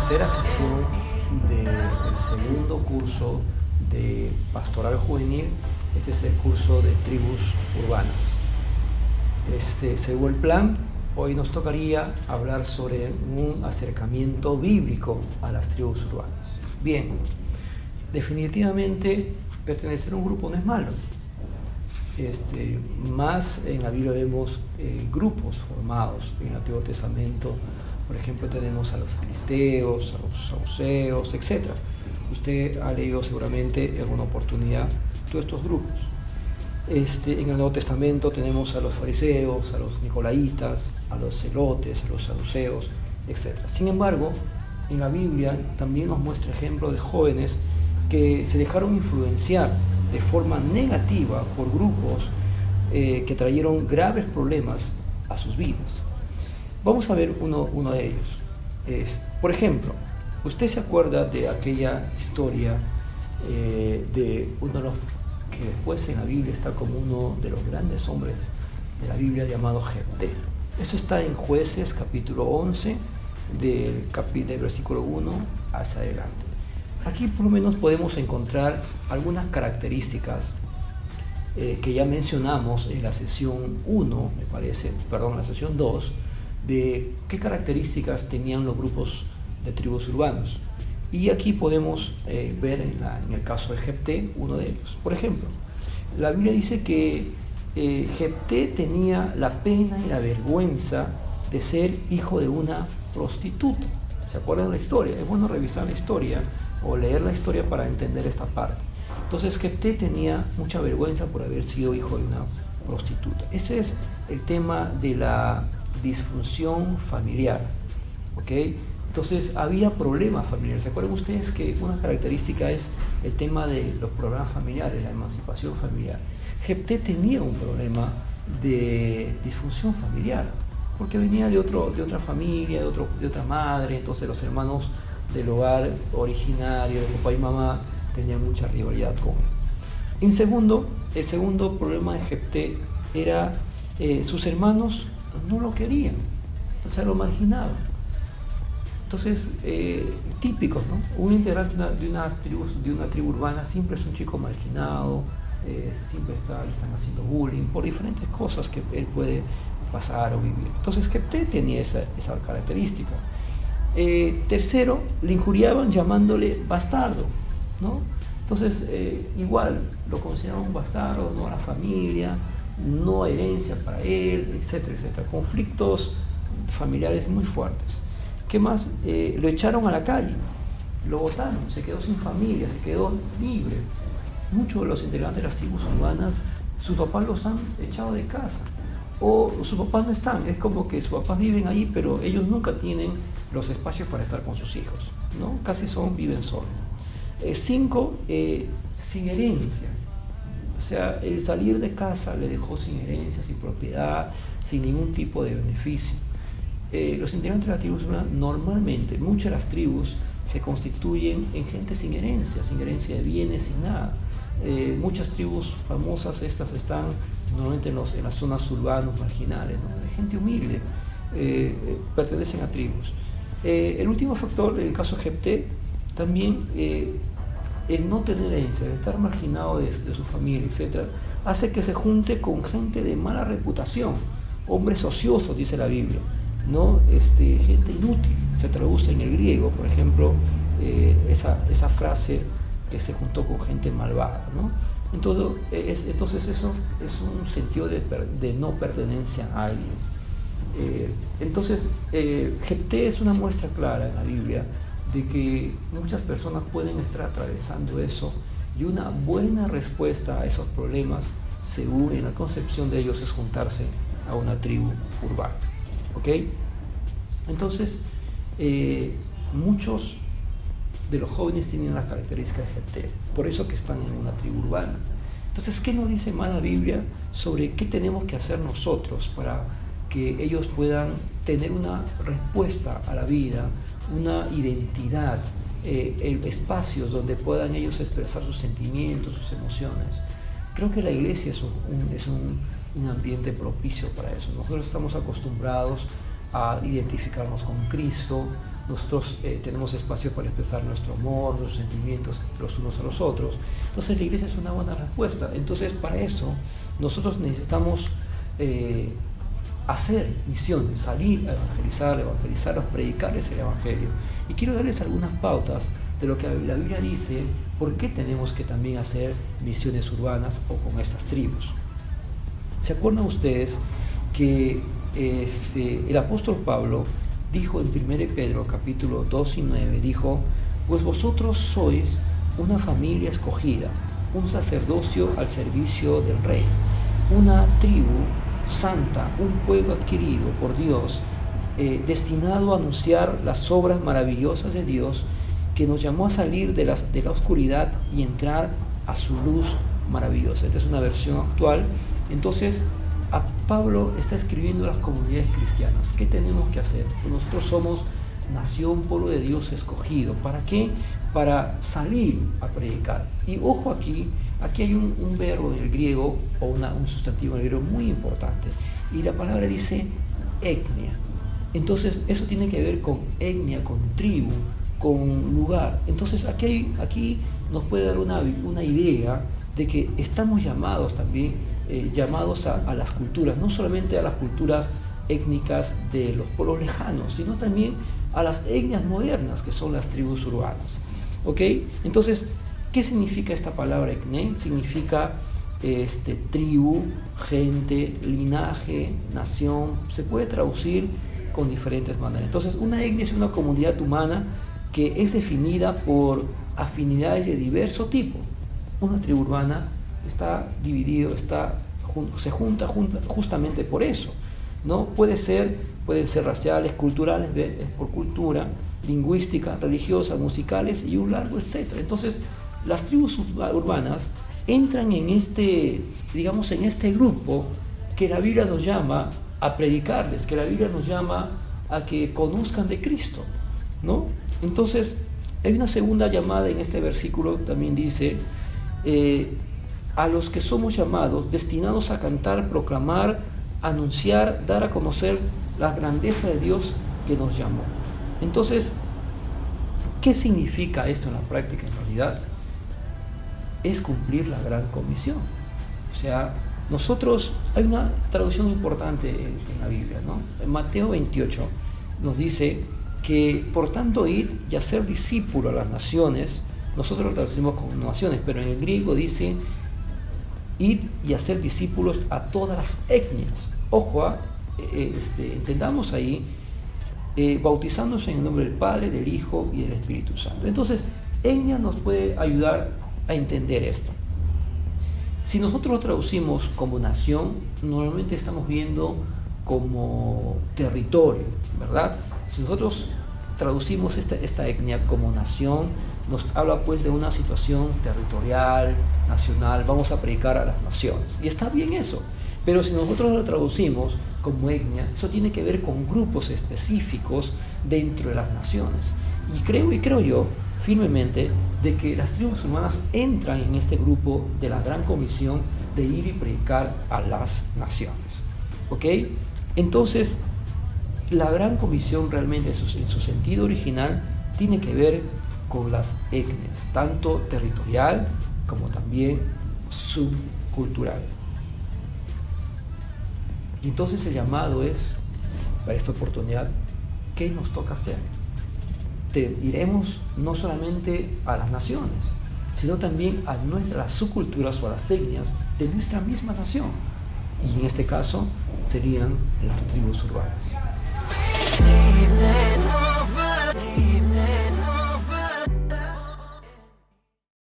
tercera sesión del segundo curso de Pastoral Juvenil. Este es el curso de tribus urbanas. Según el plan, hoy nos tocaría hablar sobre un acercamiento bíblico a las tribus urbanas. Bien, definitivamente pertenecer a un grupo no es malo. Más en la Biblia vemos grupos formados en el Antiguo Testamento. Por ejemplo, tenemos a los filisteos, a los saduceos, etc. Usted ha leído seguramente en alguna oportunidad todos estos grupos. En el Nuevo Testamento tenemos a los fariseos, a los nicolaitas, a los celotes, a los saduceos, etc. Sin embargo, en la Biblia también nos muestra ejemplos de jóvenes que se dejaron influenciar de forma negativa por grupos que trajeron graves problemas a sus vidas. Vamos a ver uno de ellos. Por ejemplo, ¿usted se acuerda de aquella historia de uno de los que después en la Biblia está como uno de los grandes hombres de la Biblia llamado Jefté? Esto está en Jueces capítulo 11 del versículo 1 hacia adelante. Aquí por lo menos podemos encontrar algunas características que ya mencionamos en la sesión 1, en la sesión 2, de qué características tenían los grupos de tribus urbanos. Y aquí podemos ver en el caso de Jefté uno de ellos. Por ejemplo, la Biblia dice que Jefté tenía la pena y la vergüenza de ser hijo de una prostituta. ¿Se acuerdan de la historia? Es bueno revisar la historia o leer la historia para entender esta parte. Entonces Jefté tenía mucha vergüenza por haber sido hijo de una prostituta. Ese es el tema de la disfunción familiar, ¿ok? Entonces había problemas familiares. ¿Se acuerdan ustedes que una característica es el tema de los problemas familiares, la emancipación familiar? Jefté tenía un problema de disfunción familiar, porque venía de otra familia, de otra madre. Entonces los hermanos del hogar originario de papá y mamá tenían mucha rivalidad con él. El segundo problema de Jefté era sus hermanos no lo querían, o sea, lo marginaban. Entonces, típicos, ¿no? Un integrante de una tribu urbana siempre es un chico marginado, siempre le están haciendo bullying por diferentes cosas que él puede pasar o vivir. Entonces, Jefté tenía esa característica. Tercero, le injuriaban llamándole bastardo, ¿no? Entonces, igual lo consideraban un bastardo, no a la familia, no herencia para él, etcétera, etcétera. Conflictos familiares muy fuertes. ¿Qué más? Lo echaron a la calle, lo botaron, se quedó sin familia, se quedó libre. Muchos de los integrantes de las tribus urbanas, sus papás los han echado de casa, o sus papás no están. Es como que sus papás viven ahí, pero ellos nunca tienen los espacios para estar con sus hijos, ¿no? Casi viven solos. 5, sin herencia. O sea, el salir de casa le dejó sin herencia, sin propiedad, sin ningún tipo de beneficio. Los integrantes de la tribu normalmente, muchas de las tribus se constituyen en gente sin herencia de bienes, sin nada. Muchas tribus famosas estas están normalmente en las zonas urbanas marginales, ¿no? De gente humilde, pertenecen a tribus. El último factor, en el caso de Jefté, también el no tener herencia, el estar marginado de su familia, etc., hace que se junte con gente de mala reputación, hombres ociosos, dice la Biblia, ¿no? Gente inútil, se traduce en el griego, por ejemplo, esa frase que se juntó con gente malvada, ¿no? Entonces eso es un sentido de no pertenencia a alguien. Jefté es una muestra clara en la Biblia de que muchas personas pueden estar atravesando eso, y una buena respuesta a esos problemas, según en la concepción de ellos, es juntarse a una tribu urbana. ¿Ok? Entonces, muchos de los jóvenes tienen las características de Jefté, por eso que están en una tribu urbana. Entonces, ¿qué nos dice más la Biblia sobre qué tenemos que hacer nosotros para que ellos puedan tener una respuesta a la vida, una identidad, espacios donde puedan ellos expresar sus sentimientos, sus emociones? Creo que la iglesia es un ambiente propicio para eso. Nosotros estamos acostumbrados a identificarnos con Cristo, nosotros tenemos espacio para expresar nuestro amor, nuestros sentimientos los unos a los otros. Entonces la iglesia es una buena respuesta. Entonces para eso nosotros necesitamos hacer misiones, salir a evangelizarlos, predicarles el evangelio. Y quiero darles algunas pautas de lo que la Biblia dice, por qué tenemos que también hacer misiones urbanas o con estas tribus. ¿Se acuerdan ustedes que el apóstol Pablo dijo en 1 Pedro capítulo 2 y 9, dijo, pues vosotros sois una familia escogida, un sacerdocio al servicio del rey, una tribu santa, un pueblo adquirido por Dios, destinado a anunciar las obras maravillosas de Dios, que nos llamó a salir de la oscuridad y entrar a su luz maravillosa. Esta es una versión actual. Entonces, a Pablo está escribiendo a las comunidades cristianas. ¿Qué tenemos que hacer? Pues nosotros somos nación, pueblo de Dios escogido. ¿Para qué? Para salir a predicar. Y ojo aquí hay un verbo en el griego, o un sustantivo en el griego muy importante. Y la palabra dice etnia. Entonces, eso tiene que ver con etnia, con tribu, con lugar. Entonces, aquí nos puede dar una idea de que estamos llamados también, llamados a las culturas, no solamente a las culturas étnicas de los pueblos lejanos, sino también a las etnias modernas, que son las tribus urbanas. ¿Ok? Entonces, ¿qué significa esta palabra etnia? Significa tribu, gente, linaje, nación. Se puede traducir con diferentes maneras. Entonces, una etnia es una comunidad humana que es definida por afinidades de diverso tipo. Una tribu urbana está dividido, se junta justamente por eso, ¿no? Pueden ser raciales, culturales, por cultura, lingüística, religiosas, musicales y un largo etcétera. Entonces, las tribus urbanas entran en este grupo que la Biblia nos llama a predicarles, que la Biblia nos llama a que conozcan de Cristo, ¿no? Entonces, hay una segunda llamada en este versículo, también dice, a los que somos llamados, destinados a cantar, proclamar, anunciar, dar a conocer la grandeza de Dios que nos llamó. Entonces, ¿qué significa esto en la práctica en realidad? Es cumplir la gran comisión. O sea, nosotros, hay una traducción importante en la Biblia, ¿no? En Mateo 28 nos dice que, por tanto, ir y hacer discípulos a las naciones. Nosotros lo traducimos como naciones, pero en el griego dice ir y hacer discípulos a todas las etnias. Ojo, entendamos ahí, bautizándose en el nombre del Padre, del Hijo y del Espíritu Santo. Entonces, etnia nos puede ayudar a entender esto. Si nosotros lo traducimos como nación, normalmente estamos viendo como territorio, ¿verdad? Si nosotros traducimos esta etnia como nación, nos habla pues de una situación territorial, nacional, vamos a predicar a las naciones. Y está bien eso, pero si nosotros lo traducimos como etnia, eso tiene que ver con grupos específicos dentro de las naciones. Y creo yo firmemente de que las tribus humanas entran en este grupo de la gran comisión de ir y predicar a las naciones. ¿Ok? Entonces, la gran comisión realmente en su sentido original tiene que ver con las etnias, tanto territorial como también subcultural. Y entonces el llamado es, para esta oportunidad, ¿qué nos toca hacer? Iremos no solamente a las naciones, sino también a nuestras subculturas o a las etnias de nuestra misma nación. Y en este caso serían las tribus urbanas.